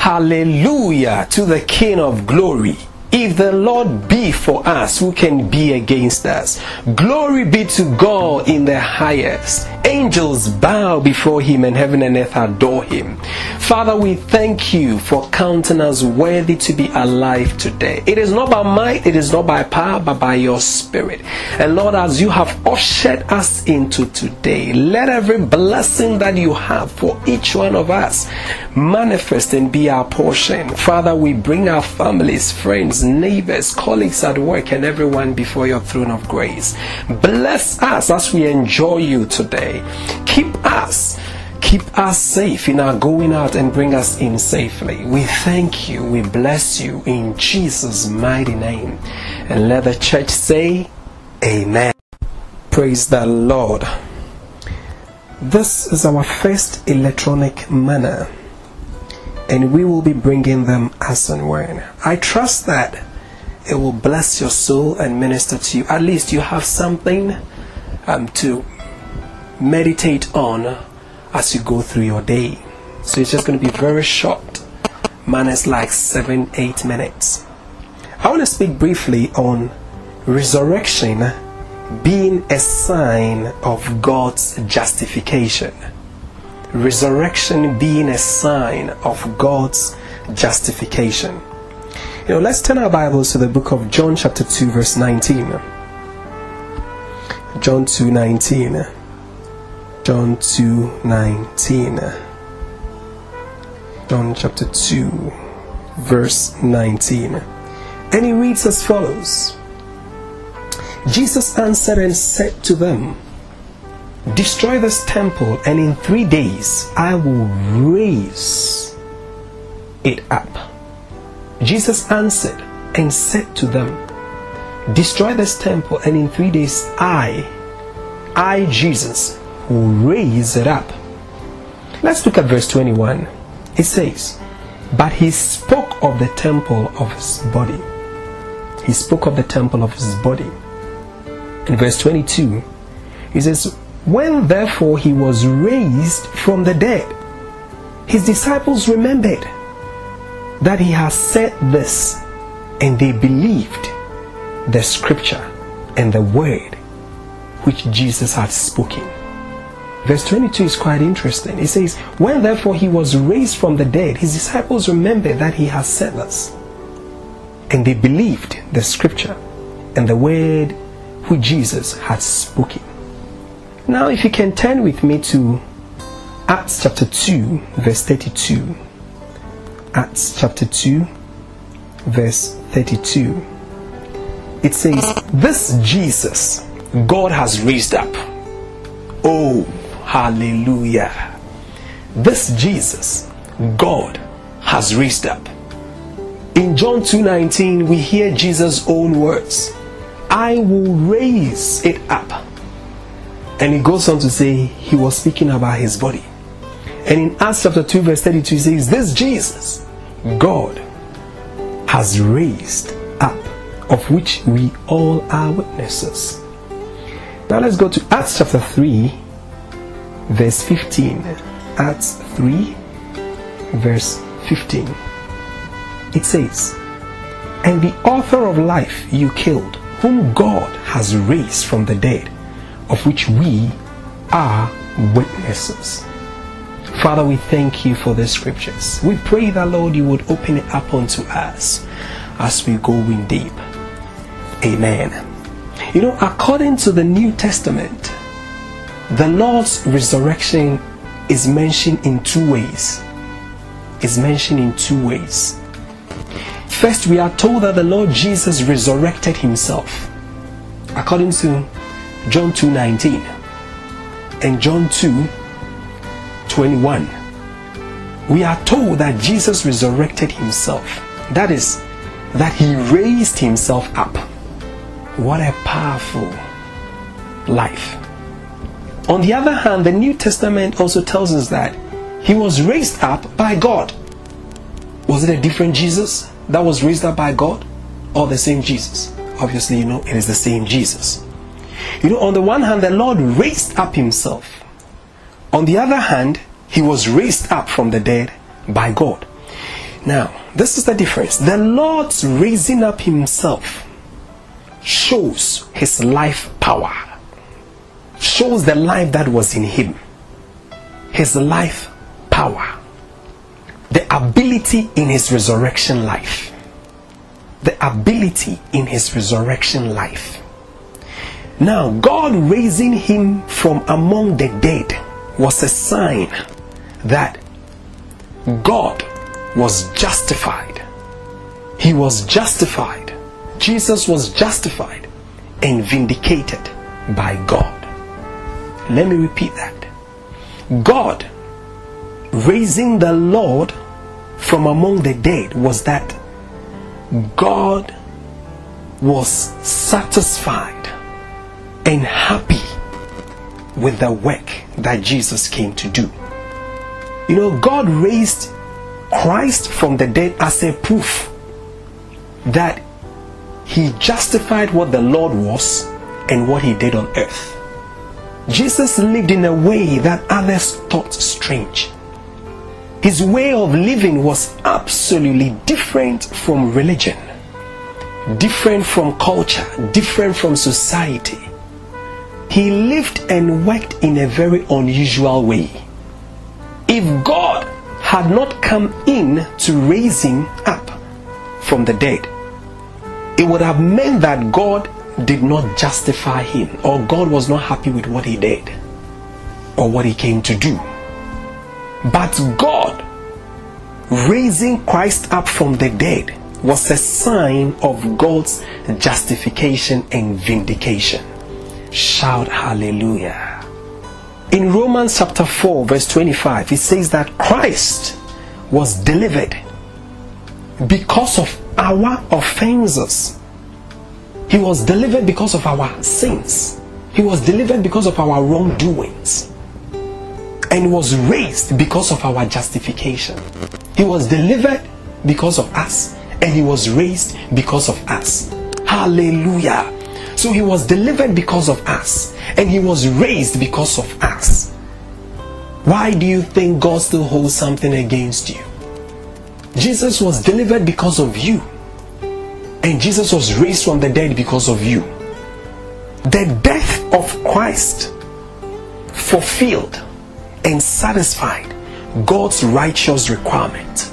Hallelujah to the King of glory. If the Lord be for us, who can be against us? Glory be to God in the highest. Angels bow before him, and heaven and earth adore him. Father, we thank you for counting us worthy to be alive today. It is not by might, it is not by power, but by your Spirit. And Lord, as you have ushered us into today, let every blessing that you have for each one of us manifest and be our portion. Father, we bring our families, friends, neighbors, colleagues at work, and everyone before your throne of grace. Bless us as we enjoy you today. Keep us safe in our going out and bring us in safely. We thank you, we bless you in Jesus' mighty name. And let the church say amen. Praise the Lord. This is our first electronic manna, and we will be bringing them as and when. I trust that it will bless your soul and minister to you. At least you have something to meditate on as you go through your day. So it's just going to be very short. Mine is like 7-8 minutes. I want to speak briefly on resurrection being a sign of God's justification. Resurrection being a sign of God's justification. Let's turn our Bibles to the book of John chapter 2 verse 19. John 2:19. John 2:19. John chapter 2 verse 19. And he reads as follows. Jesus answered and said to them, destroy this temple, and in 3 days I will raise it up. Jesus answered and said to them, destroy this temple, and in 3 days I, Jesus, will raise it up. Let's look at verse 21. It says, but he spoke of the temple of his body. He spoke of the temple of his body. In verse 22, he says, when therefore he was raised from the dead, his disciples remembered that he has said this, and they believed the scripture and the word which Jesus had spoken. Verse 22 is quite interesting. It says, when therefore he was raised from the dead, his disciples remembered that he has said this, and they believed the scripture and the word which Jesus had spoken. Now if you can turn with me to Acts chapter 2 verse 32. Acts chapter 2 verse 32. It says, this Jesus God has raised up. Oh, hallelujah. This Jesus God has raised up. In John 2:19 we hear Jesus' own words, I will raise it up. And he goes on to say he was speaking about his body. And in Acts chapter 2 verse 32 he says, this Jesus God has raised up, of which we all are witnesses. Now let's go to Acts chapter 3 verse 15. Acts 3 verse 15. It says, and the author of life you killed, whom God has raised from the dead, of which we are witnesses. Father, we thank you for the scriptures. We pray that, Lord, you would open it up unto us as we go in deep. Amen. According to the New Testament, the Lord's resurrection is mentioned in two ways. It's mentioned in two ways. First, we are told that the Lord Jesus resurrected himself, according to John 2:19 and John 2:21. We are told that Jesus resurrected himself. That is, that he raised himself up. What a powerful life. On the other hand, the New Testament also tells us that he was raised up by God. Was it a different Jesus that was raised up by God, or the same Jesus? Obviously, it is the same Jesus. On the one hand, the Lord raised up himself. On the other hand, he was raised up from the dead by God. Now, this is the difference. The Lord's raising up himself shows his life power, shows the life that was in him, his life power, the ability in his resurrection life, the ability in his resurrection life. Now, God raising him from among the dead was a sign that God was justified. He was justified. Jesus was justified and vindicated by God. Let me repeat that. God raising the Lord from among the dead was that God was satisfied and happy with the work that Jesus came to do. You know, God raised Christ from the dead as a proof that he justified what the Lord was and what he did on earth. Jesus lived in a way that others thought strange. His way of living was absolutely different from religion, different from culture, different from society. He lived and worked in a very unusual way. If God had not come in to raise him up from the dead, it would have meant that God did not justify him, or God was not happy with what he did or what he came to do. But God raising Christ up from the dead was a sign of God's justification and vindication. Shout hallelujah. In Romans chapter 4 verse 25, it says that Christ was delivered because of our offenses. He was delivered because of our sins. He was delivered because of our wrongdoings, and was raised because of our justification. He was delivered because of us, and he was raised because of us. Hallelujah. So he was delivered because of us, and he was raised because of us. Why do you think God still holds something against you? Jesus was delivered because of you, and Jesus was raised from the dead because of you. The death of Christ fulfilled and satisfied God's righteous requirement.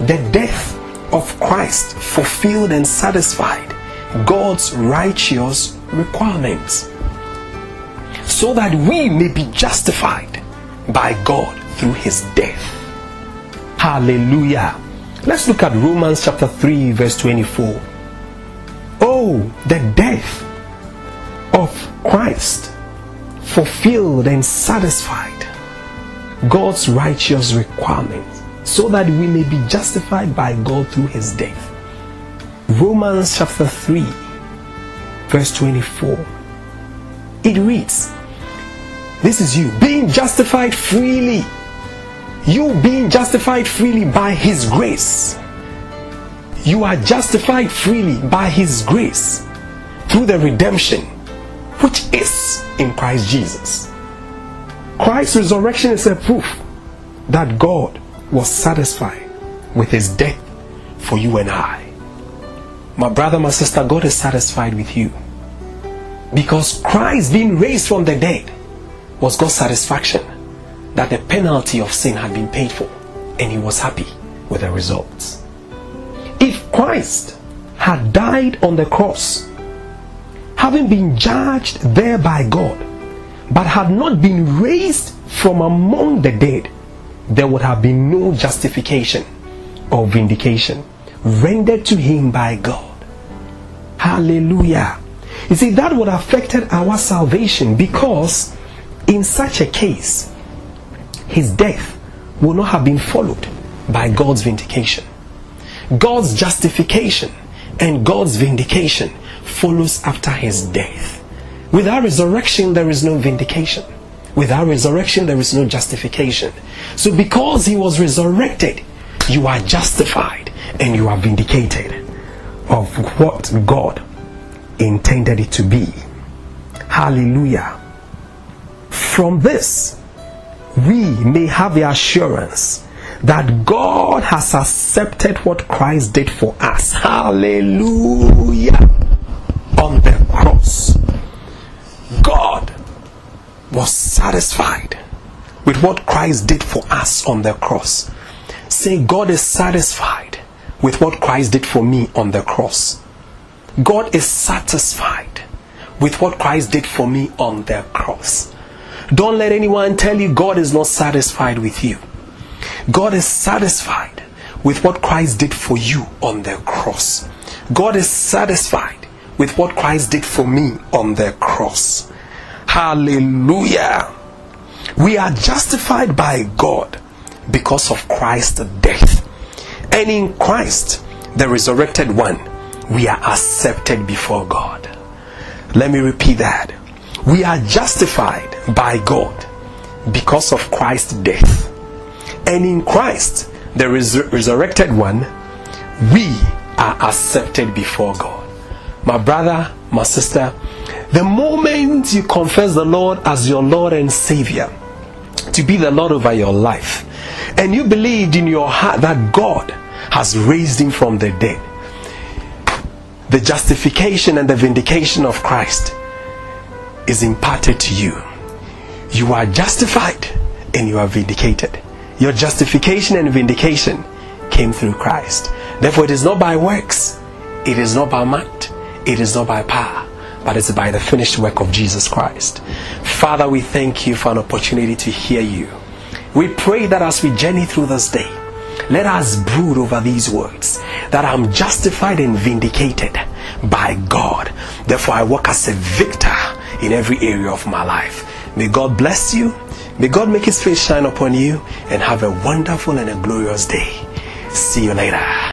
The death of Christ fulfilled and satisfied God's righteous requirements, so that we may be justified by God through his death. Hallelujah. Let's look at Romans chapter 3 verse 24. Oh, the death of Christ fulfilled and satisfied God's righteous requirements, so that we may be justified by God through his death. Romans chapter 3 verse 24. It reads, this is you being justified freely. You being justified freely by his grace. You are justified freely by his grace through the redemption which is in Christ Jesus. Christ's resurrection is a proof that God was satisfied with his death for you and I. My brother, my sister, God is satisfied with you, because Christ being raised from the dead was God's satisfaction that the penalty of sin had been paid for, and he was happy with the results. If Christ had died on the cross, having been judged there by God, but had not been raised from among the dead, there would have been no justification or vindication rendered to him by God. Hallelujah. You see, that would have affected our salvation, because in such a case, his death would not have been followed by God's vindication. God's justification and God's vindication follows after his death. Without resurrection, there is no vindication. Without resurrection, there is no justification. So because he was resurrected, you are justified and you are vindicated of what God intended it to be. Hallelujah. From this, we may have the assurance that God has accepted what Christ did for us. Hallelujah. On the cross, God was satisfied with what Christ did for us on the cross. Say, God is satisfied with what Christ did for me on the cross. God is satisfied with what Christ did for me on the cross. Don't let anyone tell you God is not satisfied with you. God is satisfied with what Christ did for you on the cross. God is satisfied with what Christ did for me on the cross. Hallelujah. We are justified by God because of Christ's death. And in Christ, the resurrected one, we are accepted before God. Let me repeat that. We are justified by God because of Christ's death. And in Christ, the resurrected one, we are accepted before God. My brother, my sister, the moment you confess the Lord as your Lord and Savior, to be the Lord over your life, and you believed in your heart that God has raised him from the dead, the justification and the vindication of Christ is imparted to you. You are justified and you are vindicated. Your justification and vindication came through Christ. Therefore, it is not by works, it is not by might, it is not by power, but it's by the finished work of Jesus Christ. Father, we thank you for an opportunity to hear you. We pray that as we journey through this day, let us brood over these words, that I'm justified and vindicated by God. Therefore, I walk as a victor in every area of my life. May God bless you. May God make his face shine upon you, and have a wonderful and a glorious day. See you later.